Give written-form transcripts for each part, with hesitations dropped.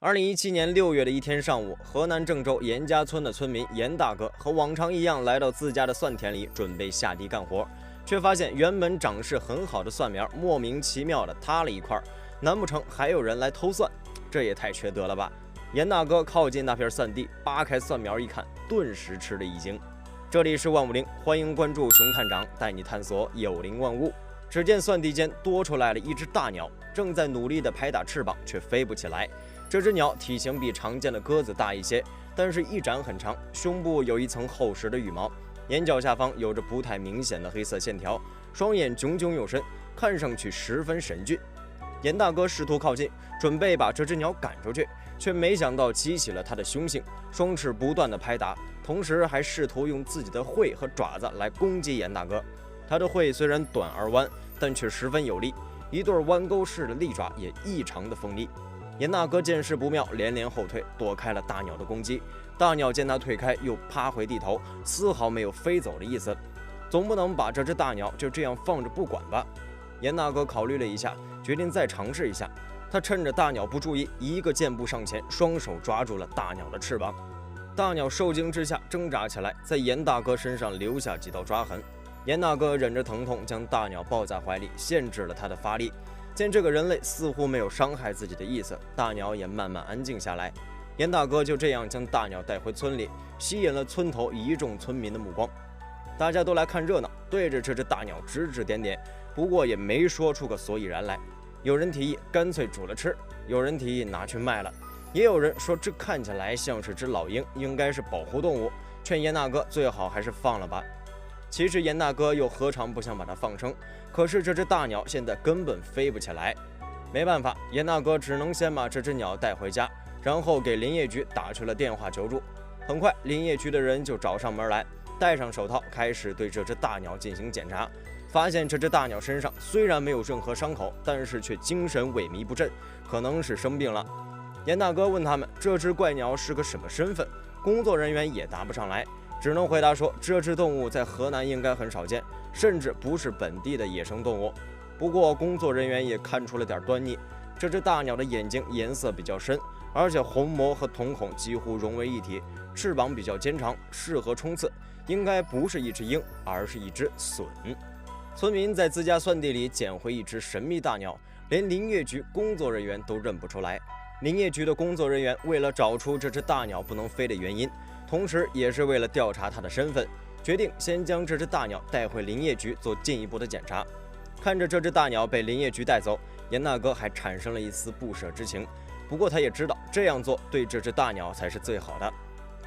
2017年6月的一天上午，河南郑州严家村的村民严大哥和往常一样来到自家的蒜田里，准备下地干活，却发现原本长势很好的蒜苗莫名其妙的塌了一块，难不成还有人来偷蒜？这也太缺德了吧！严大哥靠近那片蒜地，扒开蒜苗一看，顿时吃了一惊。这里是万物灵，欢迎关注熊探长，带你探索有灵万物。只见蒜地间多出来了一只大鸟，正在努力地拍打翅膀，却飞不起来。这只鸟体型比常见的鸽子大一些，但是翼展很长，胸部有一层厚实的羽毛，眼角下方有着不太明显的黑色线条，双眼炯炯有神，看上去十分神俊。严大哥试图靠近，准备把这只鸟赶出去，却没想到激起了他的凶性，双翅不断地拍打，同时还试图用自己的喙和爪子来攻击严大哥。他的喙虽然短而弯，但却十分有力，一对弯钩式的利爪也异常的锋利。严大哥见势不妙，连连后退，躲开了大鸟的攻击。大鸟见他退开，又趴回地头，丝毫没有飞走的意思。总不能把这只大鸟就这样放着不管吧？严大哥考虑了一下，决定再尝试一下。他趁着大鸟不注意，一个箭步上前，双手抓住了大鸟的翅膀。大鸟受惊之下挣扎起来，在严大哥身上留下几道抓痕。严大哥忍着疼痛，将大鸟抱在怀里，限制了它的发力。见这个人类似乎没有伤害自己的意思，大鸟也慢慢安静下来。严大哥就这样将大鸟带回村里，吸引了村头一众村民的目光。大家都来看热闹，对着这只大鸟指指点点，不过也没说出个所以然来。有人提议干脆煮了吃，有人提议拿去卖了，也有人说这看起来像是只老鹰，应该是保护动物，劝严大哥最好还是放了吧。其实严大哥又何尝不想把它放生，可是这只大鸟现在根本飞不起来。没办法，严大哥只能先把这只鸟带回家，然后给林业局打去了电话求助。很快林业局的人就找上门来，戴上手套开始对这只大鸟进行检查，发现这只大鸟身上虽然没有任何伤口，但是却精神萎靡不振，可能是生病了。严大哥问他们这只怪鸟是个什么身份，工作人员也答不上来，只能回答说这只动物在河南应该很少见，甚至不是本地的野生动物。不过工作人员也看出了点端倪，这只大鸟的眼睛颜色比较深，而且虹膜和瞳孔几乎融为一体，翅膀比较尖长，适合冲刺，应该不是一只鹰，而是一只隼。村民在自家蒜地里捡回一只神秘大鸟，连林业局工作人员都认不出来。林业局的工作人员为了找出这只大鸟不能飞的原因，同时也是为了调查它的身份，决定先将这只大鸟带回林业局做进一步的检查。看着这只大鸟被林业局带走，严大哥还产生了一丝不舍之情，不过他也知道这样做对这只大鸟才是最好的。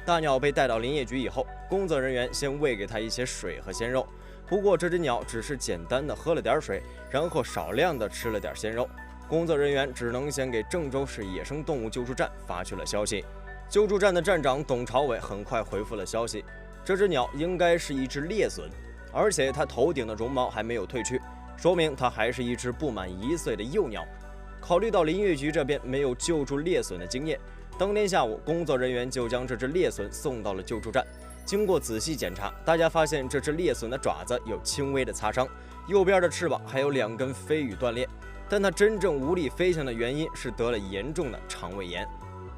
大鸟被带到林业局以后，工作人员先喂给它一些水和鲜肉，不过这只鸟只是简单的喝了点水，然后少量的吃了点鲜肉。工作人员只能先给郑州市野生动物救助站发去了消息。救助站的站长董朝伟很快回复了消息，这只鸟应该是一只猎隼，而且它头顶的绒毛还没有褪去，说明它还是一只不满1岁的幼鸟。考虑到林业局这边没有救助猎隼的经验，当天下午工作人员就将这只猎隼送到了救助站。经过仔细检查，大家发现这只猎隼的爪子有轻微的擦伤，右边的翅膀还有2根飞羽断裂，但它真正无力飞翔的原因是得了严重的肠胃炎。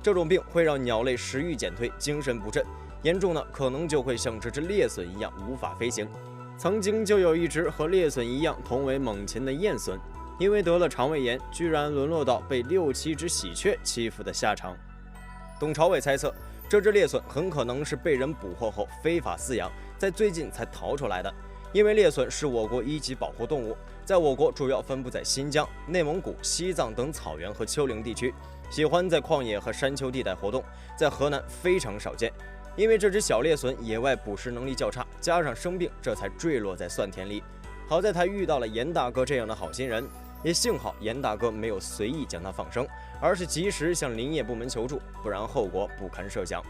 这种病会让鸟类食欲减退，精神不振，严重的可能就会像这只猎隼一样无法飞行。曾经就有一只和猎隼一样同为猛禽的燕隼，因为得了肠胃炎，居然沦落到被6、7只喜鹊欺负的下场。董朝伟猜测，这只猎隼很可能是被人捕获后非法饲养，在最近才逃出来的。因为猎隼是我国1级保护动物，在我国主要分布在新疆、内蒙古、西藏等草原和丘陵地区，喜欢在旷野和山丘地带活动，在河南非常少见。因为这只小猎隼野外捕食能力较差，加上生病，这才坠落在蒜田里。好在他遇到了严大哥这样的好心人，也幸好严大哥没有随意将它放生，而是及时向林业部门求助，不然后果不堪设想。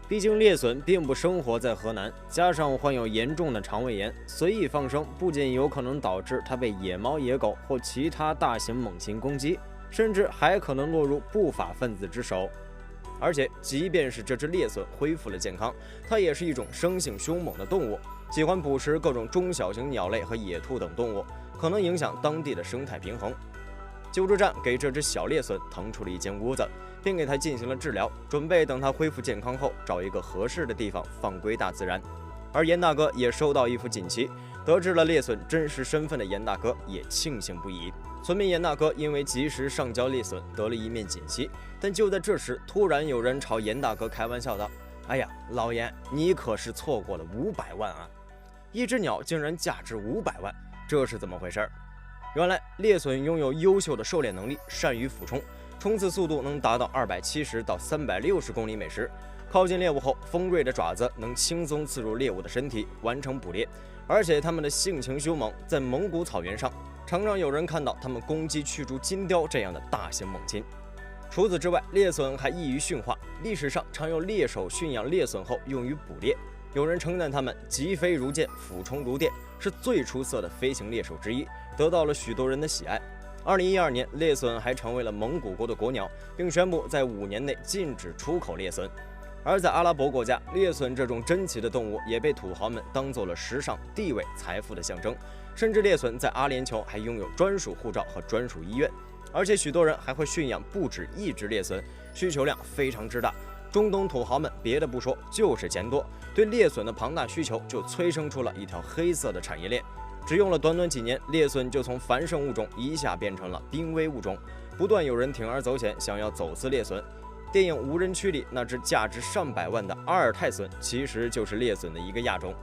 毕竟猎隼并不生活在河南，加上患有严重的肠胃炎，随意放生不仅有可能导致它被野猫、野狗或其他大型猛禽攻击，甚至还可能落入不法分子之手。而且，即便是这只猎隼恢复了健康，它也是一种生性凶猛的动物，喜欢捕食各种中小型鸟类和野兔等动物，可能影响当地的生态平衡。救助站给这只小猎隼腾出了一间屋子，并给它进行了治疗，准备等它恢复健康后，找一个合适的地方放归大自然。而严大哥也收到一副锦旗，得知了猎隼真实身份的严大哥也庆幸不已。村民严大哥因为及时上交猎隼，得了一面锦旗。但就在这时，突然有人朝严大哥开玩笑道：“哎呀，老严，你可是错过了500万啊！一只鸟竟然价值500万，这是怎么回事？”原来猎隼拥有优秀的狩猎能力，善于俯冲，冲刺速度能达到270到360公里每时。靠近猎物后，锋锐的爪子能轻松刺入猎物的身体，完成捕猎。而且它们的性情凶猛，在蒙古草原上，常常有人看到它们攻击驱逐金雕这样的大型猛禽。除此之外，猎隼还易于驯化，历史上常有猎手驯养猎隼后用于捕猎。有人称赞它们疾飞如箭，俯冲如电，是最出色的飞行猎手之一，得到了许多人的喜爱。2012年，猎隼还成为了蒙古国的国鸟，并宣布在5年内禁止出口猎隼。而在阿拉伯国家，猎隼这种珍奇的动物也被土豪们当做了时尚、地位、财富的象征，甚至猎隼在阿联酋还拥有专属护照和专属医院，而且许多人还会驯养不止1只猎隼，需求量非常之大。中东土豪们别的不说，就是钱多，对猎隼的庞大需求就催生出了一条黑色的产业链。只用了短短几年，猎隼就从繁盛物种一下变成了濒危物种，不断有人铤而走险想要走私猎隼。电影《无人区》里那只价值上百万的阿尔泰隼，其实就是猎隼的一个亚种。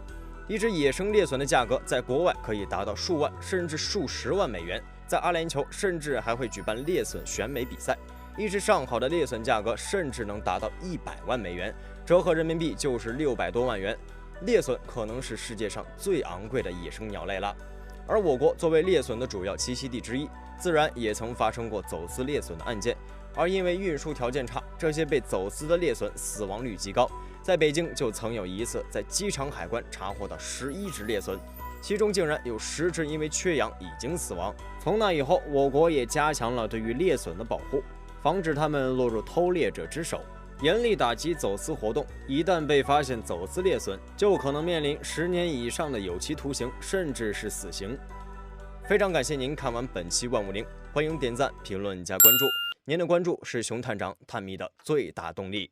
一只野生猎隼的价格在国外可以达到数万甚至数十万美元，在阿联酋甚至还会举办猎隼选美比赛。一只上好的猎隼价格甚至能达到100万美元，折合人民币就是600多万元。猎隼可能是世界上最昂贵的野生鸟类了。而我国作为猎隼的主要栖息地之一，自然也曾发生过走私猎隼的案件。而因为运输条件差，这些被走私的猎隼死亡率极高。在北京就曾有一次在机场海关查获到11只猎隼，其中竟然有10只因为缺氧已经死亡。从那以后，我国也加强了对于猎隼的保护，防止它们落入偷猎者之手，严厉打击走私活动。一旦被发现走私猎隼，就可能面临10年以上的有期徒刑，甚至是死刑。非常感谢您看完本期万物灵，欢迎点赞、评论加关注。您的关注是熊探长探秘的最大动力。